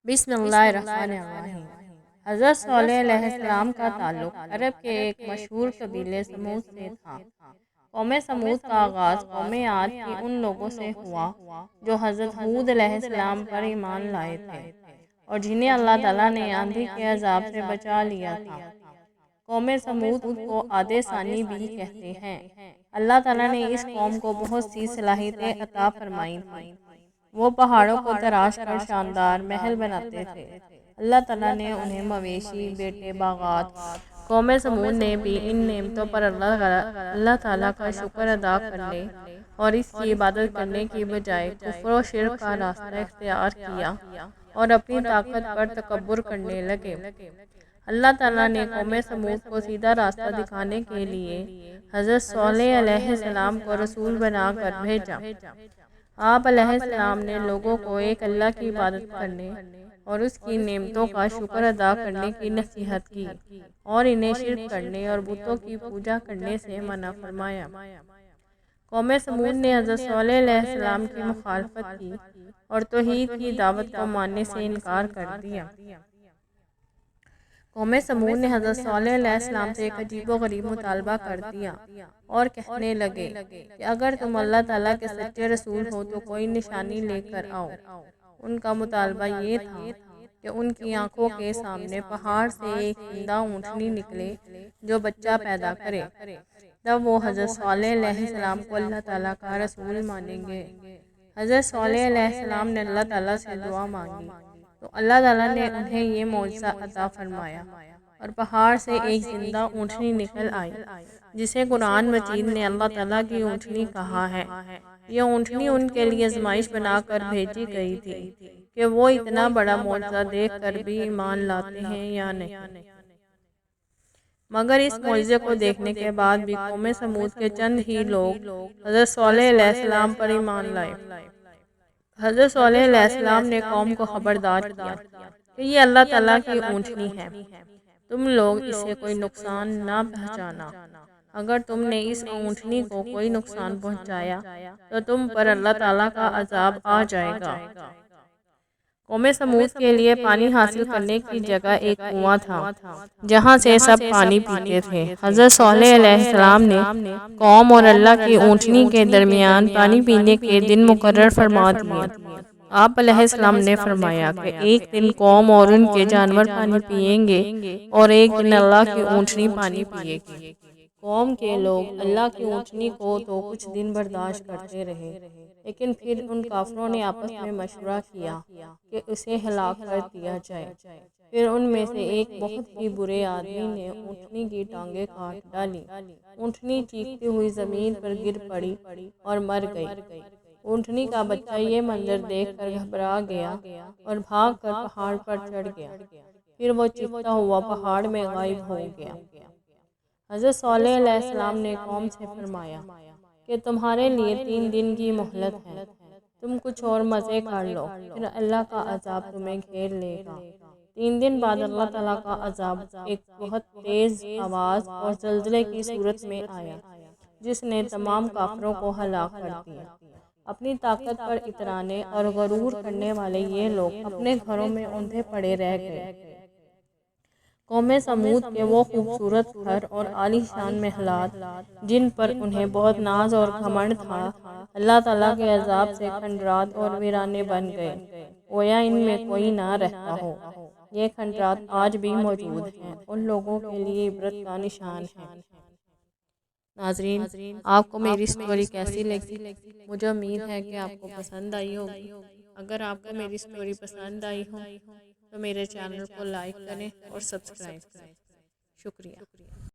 بسم اللہ الرحمن الرحیم۔ حضرت صالح علیہ السلام کا تعلق عرب کے ایک مشہور قبیلے سمود سے تھا۔ قوم سمود کا آغاز قوم عاد کی ان لوگوں سے ہوا جو حضرت ہود علیہ السلام پر ایمان لائے تھے اور جنہیں اللہ تعالیٰ نے آندھی کے عذاب سے بچا لیا تھا۔ قوم سمود کو عاد ثانی بھی کہتے ہیں۔ اللہ تعالیٰ نے اس قوم کو بہت سی صلاحیتیں عطا فرمائی تھیں۔ وہ پہاڑوں کو تراش کر شاندار محل بناتے تھے۔ اللہ تعالیٰ نے انہیں مویشی، بیٹے، باغات۔ قوم سمود نے بھی ان نعمتوں پر اللہ تعالیٰ کا شکر ادا کرنے اور اس کی عبادت کرنے کی بجائے کفر و شرک کا راستہ اختیار کیا اور اپنی طاقت پر تکبر کرنے لگے۔ اللہ تعالیٰ نے قوم سمود کو سیدھا راستہ دکھانے کے لیے حضرت صالح علیہ السلام کو رسول بنا کر بھیجا۔ آپ علیہ السلام نے لوگوں کو ایک اللہ کی عبادت کرنے اور اس کی نعمتوں کا شکر ادا کرنے کی نصیحت کی اور انہیں شرک کرنے اور بتوں کی پوجا کرنے سے منع فرمایا۔ قوم سمود نے حضرت صالح علیہ السلام کی مخالفت کی اور توحید کی دعوت کو ماننے سے انکار کر دیا۔ قوم سمود نے حضرت صالح علیہ السلام سے ایک عجیب و غریب مطالبہ کر دیا اور کہنے لگے کہ اگر تم اللہ تعالیٰ کے سچے رسول ہو تو کوئی نشانی لے کر آؤ۔ ان کا مطالبہ یہ تھا کہ ان کی آنکھوں کے سامنے پہاڑ سے ایک زندہ اونٹنی نکلے جو بچہ پیدا کرے، تب وہ حضرت صالح علیہ السلام کو اللہ تعالیٰ کا رسول مانیں گے۔ حضرت صالح علیہ السلام نے اللہ تعالیٰ سے دعا مانگی تو اللہ تعالیٰ نے انہیں یہ معجزہ عطا فرمایا اور پہاڑ سے ایک زندہ اونٹنی نکل آئی، جسے قرآن مجید نے اللہ تعالیٰ کی اونٹنی کہا ہے۔ یہ اونٹنی ان کے لیے آزمائش بنا کر بھیجی گئی تھی کہ وہ اتنا بڑا معجزہ دیکھ کر بھی ایمان لاتے ہیں یا نہیں۔ مگر اس معجزے کو دیکھنے کے بعد بھی قوم سمود کے چند ہی لوگ حضرت صالح علیہ السلام پر ایمان لائے۔ حضرت صالح علیہ السلام نے قوم کو خبردار کیا کہ یہ اللہ تعالیٰ کی اونٹنی ہے، تم لوگ اسے کوئی نقصان نہ پہنچانا۔ اگر تم نے اس اونٹنی کو کوئی نقصان پہنچایا تو تم پر اللہ تعالیٰ کا عذاب آ جائے گا۔ قوم سمود کے لیے پانی حاصل کرنے کی جگہ ایک کنواں تھا جہاں سے سب پانی پیتے تھے۔ حضرت صالح علیہ السلام نے قوم اور اللہ کی اونٹنی کے درمیان پانی پینے کے دن مقرر فرما دیے۔ آپ علیہ السلام نے فرمایا کہ ایک دن قوم اور ان کے جانور پانی پئیں گے اور ایک دن اللہ کی اونٹنی پانی پیے گی۔ قوم کے لوگ اللہ کی اونٹنی کو تو کچھ دن برداشت کرتے رہے، لیکن پھر ان کافروں نے آپس میں مشورہ کیا کہ اسے ہلاک کر دیا جائے۔ پھر ان میں سے ایک بہت ہی برے آدمی نے اونٹنی کی ٹانگیں کاٹ ڈالی۔ اونٹنی چیختی ہوئی زمین پر گر پڑی اور مر گئی۔ اونٹنی کا بچہ یہ منظر دیکھ کر گھبرا گیا اور بھاگ کر پہاڑ پر چڑھ گیا، پھر وہ چیختا ہوا پہاڑ میں غائب ہو گیا۔ حضرت صالح علیہ السلام نے قوم سے فرمایا کہ تمہارے لیے 3 دن کی مہلت ہے، تم کچھ اور مزے کر لو، پھر اللہ کا عذاب تمہیں گھیر لے گا۔ 3 دن بعد اللہ تعالیٰ کا عذاب ایک بہت تیز آواز اور زلزلے کی صورت میں آیا جس نے تمام کافروں کو ہلاک کر دیا۔ اپنی طاقت پر اترانے اور غرور کرنے والے یہ لوگ اپنے گھروں میں اوندھے پڑے رہ گئے۔ قوم سمود کے وہ خوبصورت گھر اور عالی شان محلات جن پر انہیں بہت ناز اور گھمنڈ تھا، اللہ تعالیٰ کے عذاب سے کھنڈرات اور ویرانے بن گئے، گویا ان میں کوئی نہ رہتا ہو۔ یہ کھنڈرات آج بھی موجود ہیں، ان لوگوں کے لیے عبرت کا نشان ہے۔ ناظرین، آپ کو میری سٹوری کیسی لگی؟ مجھے امید ہے کہ آپ کو پسند آئی ہوگی۔ اگر آپ کو میری سٹوری پسند آئی ہو تو میرے چینل کو لائک کریں اور سبسکرائب کریں۔ شکریہ۔